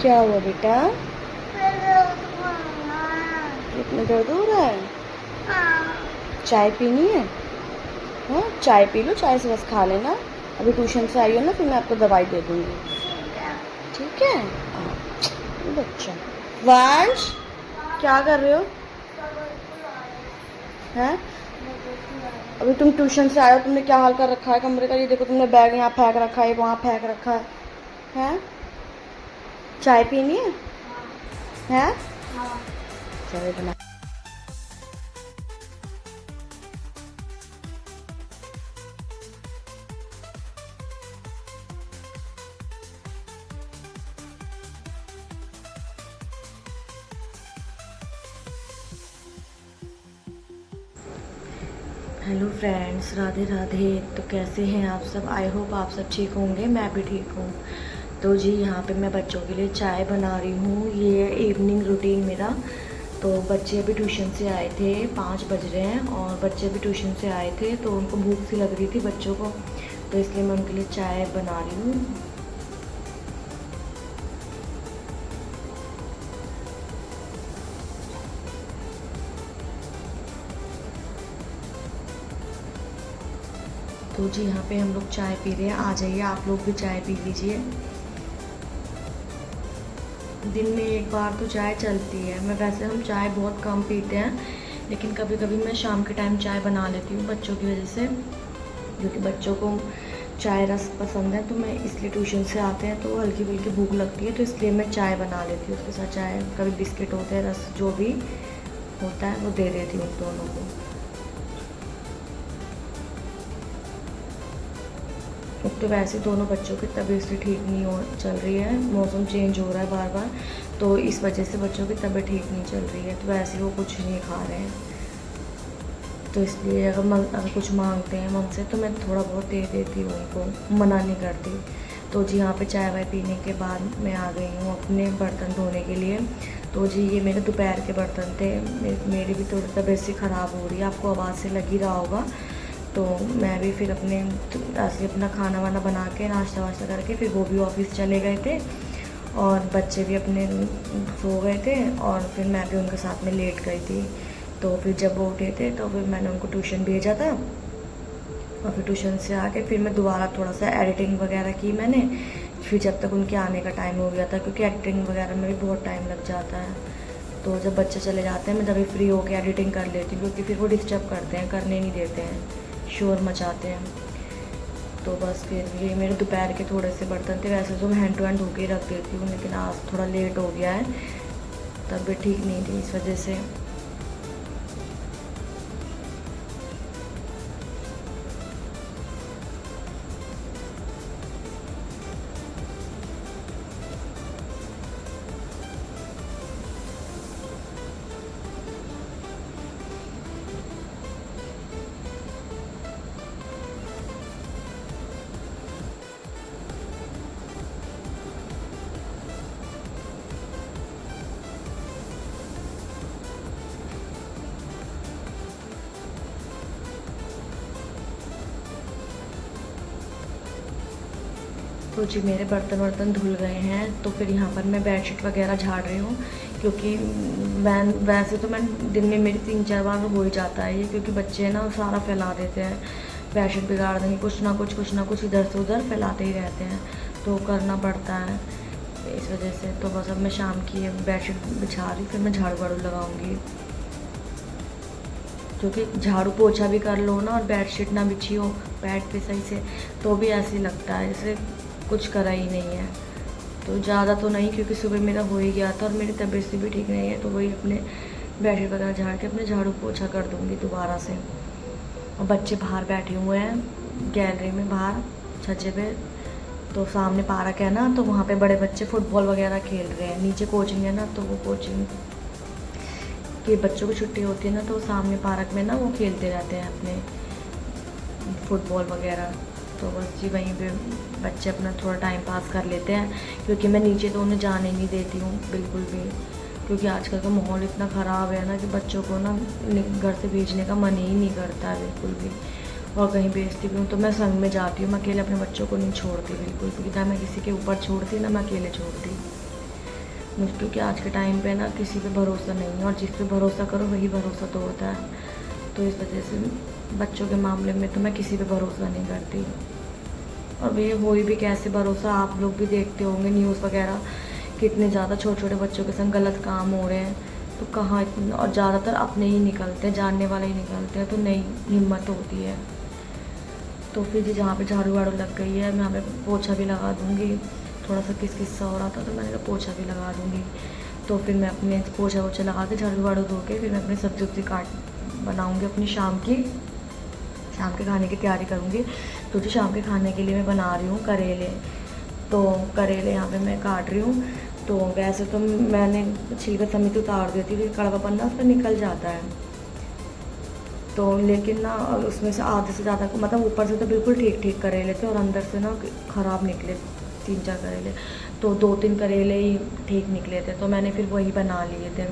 क्या हुआ बेटा? पेट में दर्द हो रहा है? चाय पीनी है? हाँ, चाय पी लो, चाय से बस खा लेना। अभी ट्यूशन से आई हो ना, फिर मैं आपको दवाई दे दूँगी। ठीक है? बच्चा। वंश, क्या कर रहे हो? हैं? अभी तुम ट्यूशन से आए हो, तुमने क्या हाल कर रखा है कमरे का? ये देखो, तुमने बैग यहाँ फेंक रखा है, वहाँ फेंक रखा है। हैं? चाय पीनी है? हैं? चाय बना। Hello friends, Radhe Radhe. तो कैसे हैं आप सब? आई होप आप सब ठीक होंगे, मैं भी ठीक हूँ। तो जी, यहाँ पे मैं बच्चों के लिए चाय बना रही हूँ। ये है इवनिंग रूटीन मेरा। तो बच्चे अभी ट्यूशन से आए थे, 5 बज रहे हैं और बच्चे अभी ट्यूशन से आए थे, तो उनको भूख सी लग रही थी बच्चों को, तो इसलिए मैं उनके लिए चाय बना रही हूँ। तो जी, यहाँ पे हम लोग चाय पी रहे हैं। आ जाइए आप लोग भी चाय पी लीजिए। दिन में एक बार तो चाय चलती है। मैं वैसे हम चाय बहुत कम पीते हैं, लेकिन कभी कभी मैं शाम के टाइम चाय बना लेती हूँ बच्चों की वजह से, क्योंकि बच्चों को चाय रस पसंद है। तो मैं इसलिए, ट्यूशन से आते हैं तो हल्की फुल्की भूख लगती है, तो इसलिए मैं चाय बना लेती हूँ। उसके साथ चाय, कभी बिस्किट होते हैं, रस जो भी होता है वो दे देती हूँ उन दोनों को। एक तो वैसे दोनों बच्चों की तबीयत से ठीक नहीं हो चल रही है, मौसम चेंज हो रहा है बार बार, तो इस वजह से बच्चों की तबीयत ठीक नहीं चल रही है। तो वैसे वो कुछ नहीं खा रहे हैं, तो इसलिए अगर कुछ मांगते हैं हमसे तो मैं थोड़ा बहुत दे देती हूँ उनको, मना नहीं करती। तो जी, यहाँ पे चाय वाय पीने के बाद मैं आ गई हूँ अपने बर्तन धोने के लिए। तो जी, ये मेरे दोपहर के बर्तन थे। मेरी भी थोड़ी तबीयत सी ख़राब हो रही है, आपको आवाज़ से लग ही रहा होगा। तो मैं भी फिर ऐसे अपना खाना वाना बना के, नाश्ता वाश्ता करके, फिर वो भी ऑफिस चले गए थे और बच्चे भी अपने सो गए थे, और फिर मैं भी उनके साथ में लेट गई थी। तो फिर जब वो उठे थे तो फिर मैंने उनको ट्यूशन भेजा था, और फिर ट्यूशन से आके फिर मैं दोबारा थोड़ा सा एडिटिंग वगैरह की मैंने। फिर जब तक उनके आने का टाइम हो गया था, क्योंकि एडिटिंग वगैरह में भी बहुत टाइम लग जाता है, तो जब बच्चे चले जाते हैं मैं तभी फ्री होकर एडिटिंग कर लेती हूँ, क्योंकि फिर वो डिस्टर्ब करते हैं, करने नहीं देते हैं, शोर मचाते हैं। तो बस फिर ये मेरे दोपहर के थोड़े से बर्तन थे। वैसे तो मैं हैंड टू हैंड धो के रख देती हूँ, लेकिन आज थोड़ा लेट हो गया है, तबीयत ठीक नहीं थी इस वजह से। तो जी, मेरे बर्तन वर्तन धुल गए हैं, तो फिर यहाँ पर मैं बेडशीट वगैरह झाड़ रही हूँ, क्योंकि वैसे तो मैं दिन में मेरी 3-4 बार हो ही जाता है ये, क्योंकि बच्चे ना सारा फैला देते हैं, बेडशीट बिगाड़ देंगे, कुछ ना कुछ इधर से उधर फैलाते ही रहते हैं, तो करना पड़ता है इस वजह से। तो बस अब मैं शाम की बेडशीट बिछा रही, फिर मैं झाड़ू वाड़ू लगाऊंगी, क्योंकि झाड़ू पोछा भी कर लो ना और बेडशीट ना बिछी हो बेड पे सही से, तो भी ऐसे ही लगता है जैसे कुछ करा ही नहीं है। तो ज़्यादा तो नहीं, क्योंकि सुबह मेरा हो ही गया था और मेरी तबीयत से भी ठीक नहीं है, तो वही अपने बेडशीट वगैरह झाड़ के अपने झाड़ू पोछा कर दूँगी दोबारा से। और बच्चे बाहर बैठे हुए हैं गैलरी में, बाहर छज्जे पे, तो सामने पार्क है ना, तो वहाँ पे बड़े बच्चे फुटबॉल वगैरह खेल रहे हैं। नीचे कोचिंग है ना, तो वो कोचिंग कि बच्चों को छुट्टी होती है ना, तो सामने पार्क में ना वो खेलते रहते हैं अपने फुटबॉल वगैरह। तो बस जी, वहीं पे बच्चे अपना थोड़ा टाइम पास कर लेते हैं, क्योंकि मैं नीचे तो उन्हें जाने नहीं देती हूँ बिल्कुल भी, क्योंकि आजकल का माहौल इतना ख़राब है ना कि बच्चों को ना घर से भेजने का मन ही नहीं करता है बिल्कुल भी। और कहीं भेजती भी हूँ तो मैं संग में जाती हूँ, मैं अकेले अपने बच्चों को नहीं छोड़ती बिल्कुल भी, ना मैं किसी के ऊपर छोड़ती, ना मैं अकेले छोड़ती। मुझे, क्योंकि आज के टाइम पे ना किसी पे भरोसा नहीं है, और जिस पे भरोसा करो वही भरोसा तो होता है। तो इस वजह से बच्चों के मामले में तो मैं किसी पे भरोसा नहीं करती। और भैया हो भी कैसे भरोसा, आप लोग भी देखते होंगे न्यूज़ वगैरह, कितने ज़्यादा छोटे छोटे बच्चों के संग गलत काम हो रहे हैं। तो कहाँ इतना, और ज़्यादातर अपने ही निकलते हैं, जानने वाले ही निकलते हैं, तो नहीं हिम्मत होती है। तो फिर जी जहाँ पे झाड़ू वाड़ू लग गई है, मैं यहाँ पे पोछा भी लगा दूँगी। थोड़ा सा किस हो रहा था तो मैंने कहा पोछा भी लगा दूँगी। तो फिर मैं अपने पोछा वोछा लगा के झाड़ू वाड़ू धो के फिर मैं अपनी सब्ज़ी वब्ज़ी काट बनाऊँगी अपनी शाम के खाने की तैयारी करूँगी। तो जो शाम के खाने के लिए मैं बना रही हूँ करेले, तो करेले यहाँ पे मैं काट रही हूँ। तो वैसे तो मैंने छिलका समेत उतार देती हूँ, कड़वापन ना उस पर निकल जाता है। तो लेकिन ना उसमें से आधे से ज़्यादा, मतलब ऊपर से तो बिल्कुल ठीक ठीक करेले थे और अंदर से ना ख़राब निकले 3-4 करेले। तो 2-3 करेले ही ठीक निकले थे, तो मैंने फिर वही बना लिए थे।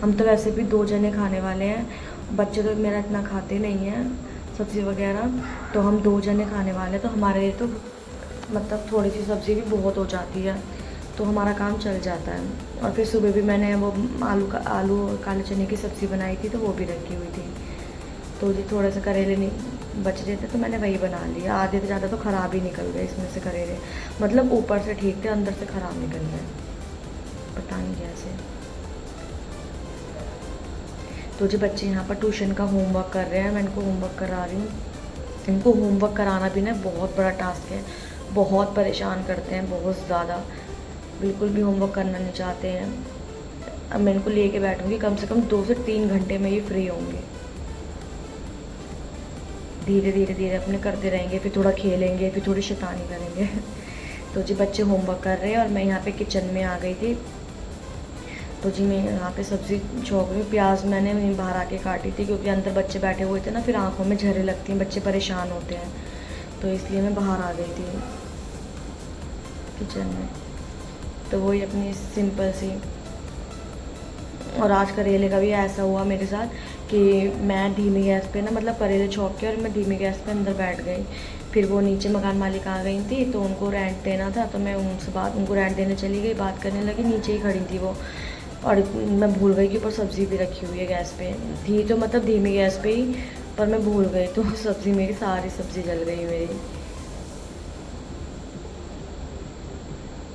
हम तो वैसे भी 2 जने खाने वाले हैं, बच्चे तो मेरा इतना खाते नहीं हैं सब्ज़ी वगैरह, तो हम 2 जने खाने वाले हैं। तो हमारे लिए तो मतलब थोड़ी सी सब्ज़ी भी बहुत हो जाती है, तो हमारा काम चल जाता है। और फिर सुबह भी मैंने वो आलू और काले चने की सब्ज़ी बनाई थी, तो वो भी रखी हुई थी। तो जी थोड़े से करेले नहीं बच रहे थे, तो मैंने वही बना लिया। आधे से ज़्यादा तो ख़राब ही निकल गए इसमें से करेले, मतलब ऊपर से ठीक थे, अंदर से ख़राब निकल गए, पता नहीं कैसे। तो जी बच्चे यहाँ पर ट्यूशन का होमवर्क कर रहे हैं, मैं इनको होमवर्क करा रही हूँ। इनको होमवर्क कराना भी ना बहुत बड़ा टास्क है, बहुत परेशान करते हैं, बहुत ज़्यादा, बिल्कुल भी होमवर्क करना नहीं चाहते हैं। अब मैं इनको लेके बैठूँगी, कम से कम 2 से 3 घंटे में ये फ्री होंगे। धीरे धीरे धीरे अपने करते रहेंगे, फिर थोड़ा खेलेंगे, फिर थोड़ी शैतानी करेंगे। तो जी बच्चे होमवर्क कर रहे हैं और मैं यहाँ पे किचन में आ गई थी। तो जी मैं यहाँ पे सब्ज़ी छोंक रही हूँ। प्याज मैंने वहीं बाहर आके काटी थी, क्योंकि अंदर बच्चे बैठे हुए थे ना, फिर आंखों में झर्रे लगती हैं, बच्चे परेशान होते हैं, तो इसलिए मैं बाहर आ गई थी किचन में। तो वही अपनी सिंपल सी। और आज करेले का भी ऐसा हुआ मेरे साथ कि मैं धीमी गैस पे ना, मतलब करेले छोंक के और मैं धीमी गैस पे अंदर बैठ गई। फिर वो नीचे मकान मालिक आ गई थी, तो उनको रेंट देना था, तो मैं उनको रेंट देने चली गई, बात करने लगी, नीचे ही खड़ी थी वो। और मैं भूल गई कि ऊपर सब्ज़ी भी रखी हुई है गैस पे थी, तो मतलब धीमी गैस पे ही, पर मैं भूल गई, तो सब्ज़ी मेरी सारी सब्ज़ी जल गई मेरी।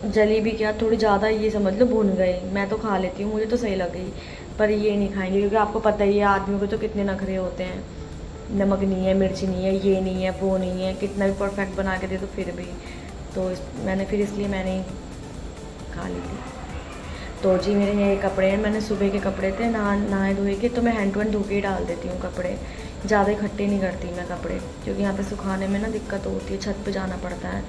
जली भी क्या, थोड़ी ज़्यादा ये समझ लो भुन गई। मैं तो खा लेती हूँ, मुझे तो सही लग गई, पर ये नहीं खाएंगे, क्योंकि आपको पता ही है आदमियों के तो कितने नखरे होते हैं। नमक नहीं है, मिर्च नहीं है, ये नहीं है, वो नहीं है, कितना भी परफेक्ट बना के दे तो फिर भी। तो इसलिए मैंने खा ली थी। तो जी मेरे ये कपड़े हैं, मैंने सुबह के कपड़े थे, नहाए धोए के, तो मैं हैंड टू हैंड धो के ही डाल देती हूँ कपड़े, ज़्यादा इकट्ठे नहीं करती मैं कपड़े, क्योंकि यहाँ पे सुखाने में ना दिक्कत होती है, छत पे जाना पड़ता है,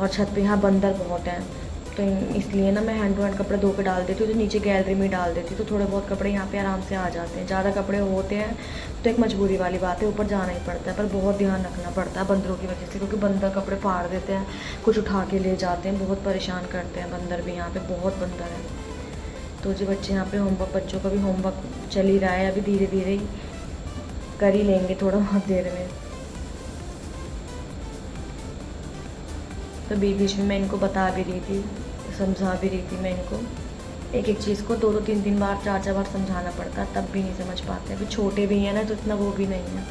और छत पे यहाँ बंदर बहुत हैं, तो इसलिए ना मैं हैंड टू हैंड कपड़े धो के डाल देती हूँ, तो नीचे गैलरी में डाल देती हूँ, तो थोड़े बहुत कपड़े यहाँ पे आराम से आ जाते हैं। ज़्यादा कपड़े होते हैं तो एक मजबूरी वाली बात है, ऊपर जाना ही पड़ता है, पर बहुत ध्यान रखना पड़ता है बंदरों की वजह से, क्योंकि बंदर कपड़े फाड़ देते हैं, कुछ उठा के ले जाते हैं, बहुत परेशान करते हैं बंदर भी, यहाँ पर बहुत बंदर है। तो जी बच्चे यहाँ पे होमवर्क, बच्चों का भी होमवर्क चल ही रहा है, अभी धीरे धीरे ही कर ही लेंगे थोड़ा बहुत देर में। तो बीच में मैं इनको बता भी रही थी, समझा भी रही थी मैं इनको, एक एक चीज़ को 2-2 3-3 बार 4-4 बार समझाना पड़ता, तब भी नहीं समझ पाते। अभी छोटे भी हैं ना, तो इतना वो भी नहीं है।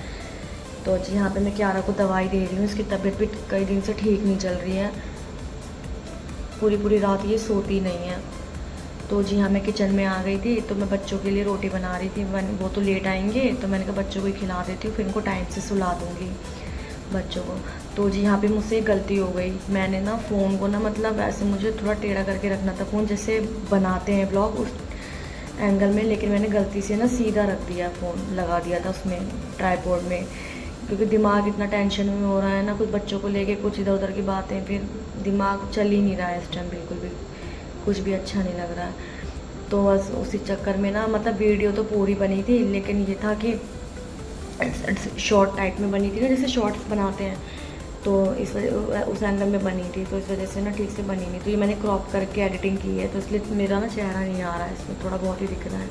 तो जी यहाँ पे मैं क्यारा को दवाई दे रही हूँ, इसकी तबीयत भी कई दिन से ठीक नहीं चल रही है, पूरी रात ये सोती नहीं है। तो जी हाँ मैं किचन में आ गई थी, तो मैं बच्चों के लिए रोटी बना रही थी, वो तो लेट आएंगे, तो मैंने कहा बच्चों को ही खिला देती हूँ, फिर इनको टाइम से सुला दूँगी बच्चों को। तो जी यहाँ पे मुझसे एक गलती हो गई, मैंने ना फ़ोन को ना, मतलब ऐसे मुझे थोड़ा टेढ़ा करके रखना था फ़ोन, जैसे बनाते हैं ब्लॉग उस एंगल में, लेकिन मैंने गलती से ना सीधा रख दिया, फ़ोन लगा दिया था उसमें ट्राईपोड में, क्योंकि दिमाग इतना टेंशन में हो रहा है ना, कुछ बच्चों को लेके कुछ इधर उधर की बातें, फिर दिमाग चल ही नहीं रहा है इस टाइम, बिल्कुल भी कुछ भी अच्छा नहीं लग रहा है। तो बस उसी चक्कर में ना, मतलब वीडियो तो पूरी बनी थी, लेकिन ये था कि शॉर्ट टाइप में बनी थी ना, जैसे शॉर्ट्स बनाते हैं, तो इस वजह उस एंगल में बनी थी, तो इस वजह से ना ठीक से बनी नहीं। तो ये मैंने क्रॉप करके एडिटिंग की है, तो इसलिए मेरा ना चेहरा नहीं आ रहा है इसमें, थोड़ा बहुत ही दिख रहा है,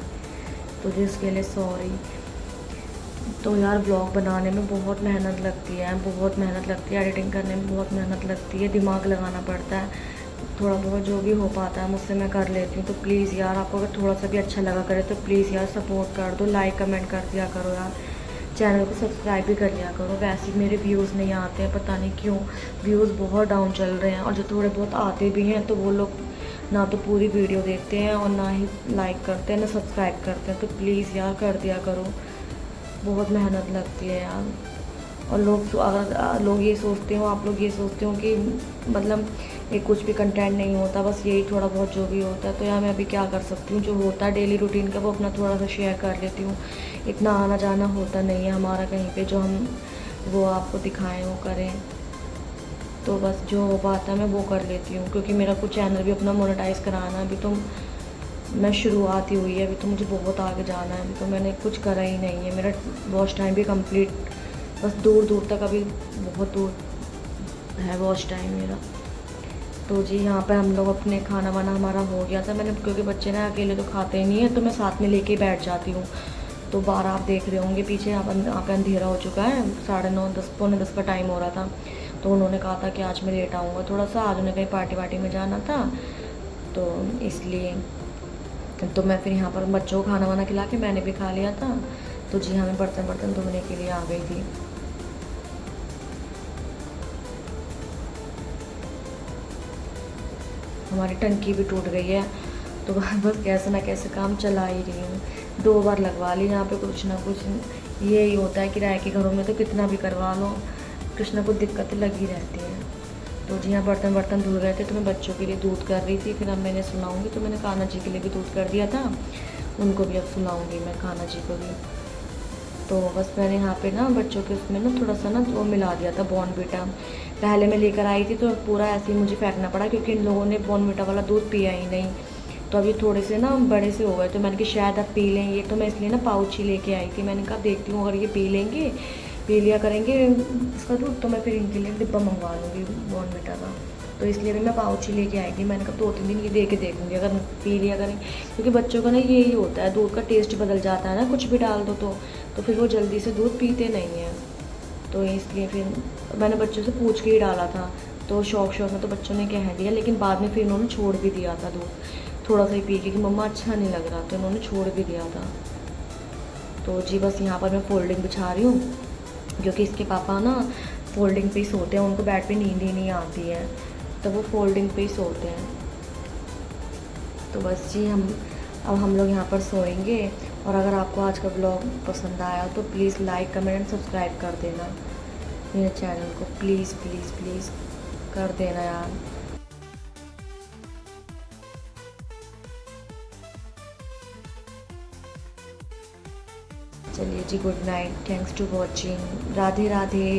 तो जिसके लिए सॉरी। तो यार ब्लॉग बनाने में बहुत मेहनत लगती है, बहुत मेहनत लगती है, एडिटिंग करने में बहुत मेहनत लगती है, दिमाग लगाना पड़ता है, थोड़ा बहुत जो भी हो पाता है मुझसे मैं कर लेती हूँ। तो प्लीज़ यार, आपको अगर थोड़ा सा भी अच्छा लगा करे तो प्लीज़ यार सपोर्ट कर दो, लाइक कमेंट कर दिया करो यार, चैनल को सब्सक्राइब भी कर लिया करो। वैसे ही मेरे व्यूज़ नहीं आते हैं, पता नहीं क्यों, व्यूज़ बहुत डाउन चल रहे हैं। और जो थोड़े बहुत आते भी हैं तो वो लोग ना तो पूरी वीडियो देखते हैं और ना ही लाइक करते हैं, ना सब्सक्राइब करते हैं। तो प्लीज़ यार कर दिया करो, बहुत मेहनत लगती है यार। और लोग अगर लोग ये सोचते हो, आप लोग ये सोचते हो कि मतलब ये कुछ भी कंटेंट नहीं होता, बस यही थोड़ा बहुत जो भी होता है। तो यार मैं अभी क्या कर सकती हूँ, जो होता है डेली रूटीन का वो अपना थोड़ा सा शेयर कर लेती हूँ। इतना आना जाना होता नहीं है हमारा कहीं पे जो हम वो आपको दिखाएं वो करें। तो बस जो हो पाता है मैं वो कर लेती हूँ, क्योंकि मेरा कुछ चैनल भी अपना मोनेटाइज़ कराना है। अभी तो मैं शुरुआत ही हुई है, अभी तो मुझे बहुत आगे जाना है। अभी तो मैंने कुछ करा ही नहीं है, मेरा वॉच टाइम भी कंप्लीट, बस दूर दूर तक अभी बहुत दूर है वॉच टाइम मेरा। तो जी यहाँ पे हम लोग अपने खाना वाना हमारा हो गया था। मैंने क्योंकि बच्चे ना अकेले तो खाते ही नहीं है, तो मैं साथ में लेके बैठ जाती हूँ। तो बाहर आप देख रहे होंगे पीछे, यहाँ पे अंधेरा हो चुका है, 9:30 10 पौने 10 का टाइम हो रहा था। तो उन्होंने कहा था कि आज मैं लेट आऊँगा थोड़ा सा, आज उन्हें कहीं पार्टी वार्टी में जाना था, तो इसलिए। तो मैं फिर यहाँ पर बच्चों को खाना वाना खिला के मैंने भी खा लिया था। तो जी हाँ, मैं बर्तन बर्तन धोने के लिए आ गई थी। हमारी टंकी भी टूट गई है, तो बस कैसे ना कैसे काम चला ही रही हूँ। 2 बार लगवा ली यहाँ पे कुछ ना कुछ। यही होता है किराए के घरों में, तो कितना भी करवा लो कुछ ना कुछ दिक्कतें लगी रहती हैं। तो जी हाँ, बर्तन बर्तन धुल गए थे, तो मैं बच्चों के लिए दूध कर रही थी। फिर अब मैंने सुनाऊँगी, तो मैंने कान्हा जी के लिए भी दूध कर दिया था, उनको भी अब सुनाऊँगी मैं, कान्हा जी को भी। तो बस मैंने यहाँ पे ना बच्चों के उसमें ना थोड़ा सा ना वो मिला दिया था बॉर्नवीटा। पहले मैं लेकर आई थी तो पूरा ऐसे ही मुझे फेंकना पड़ा, क्योंकि इन लोगों ने बॉर्नवीटा वाला दूध पिया ही नहीं। तो अब ये थोड़े से ना बड़े से हो गए, तो मैंने कहा शायद अब पी लें ये, तो मैं इसलिए ना पाउच ही लेके आई थी। मैंने कहा देखती हूँ अगर ये पी लेंगे, पी लिया करेंगे इसका दूध, तो मैं फिर इनके लिए डिब्बा मंगवा लूँगी बॉर्नवीटा का। तो इसलिए भी मैं पाउच ही लेके आई थी। मैंने कहा 2-3 दिन ये दे के देखूँगी अगर पी लिया करें, क्योंकि बच्चों का ना यही होता है, दूध का टेस्ट बदल जाता है ना, कुछ भी डाल दो तो फिर वो जल्दी से दूध पीते नहीं हैं। तो इसलिए फिर मैंने बच्चों से पूछ के ही डाला था। तो शौक में तो बच्चों ने कह दिया, लेकिन बाद में फिर इन्होंने छोड़ भी दिया था दूध, थोड़ा सा ही पी के कि मम्मा अच्छा नहीं लग रहा, तो इन्होंने छोड़ भी दिया था। तो जी बस यहाँ पर मैं फ़ोल्डिंग बिछा रही हूँ, क्योंकि इसके पापा ना फ़ोल्डिंग पे ही सोते हैं, उनको बेड पे नींद ही नहीं आती है, तो वो फ़ोल्डिंग पे ही सोते हैं। तो बस जी हम लोग यहाँ पर सोएंगे। और अगर आपको आज का ब्लॉग पसंद आया तो please like comment and subscribe कर देना मेरे चैनल को, प्लीज़ प्लीज़ प्लीज़ कर देना यार। चलिए जी, good night, thanks to watching, Radhe Radhe.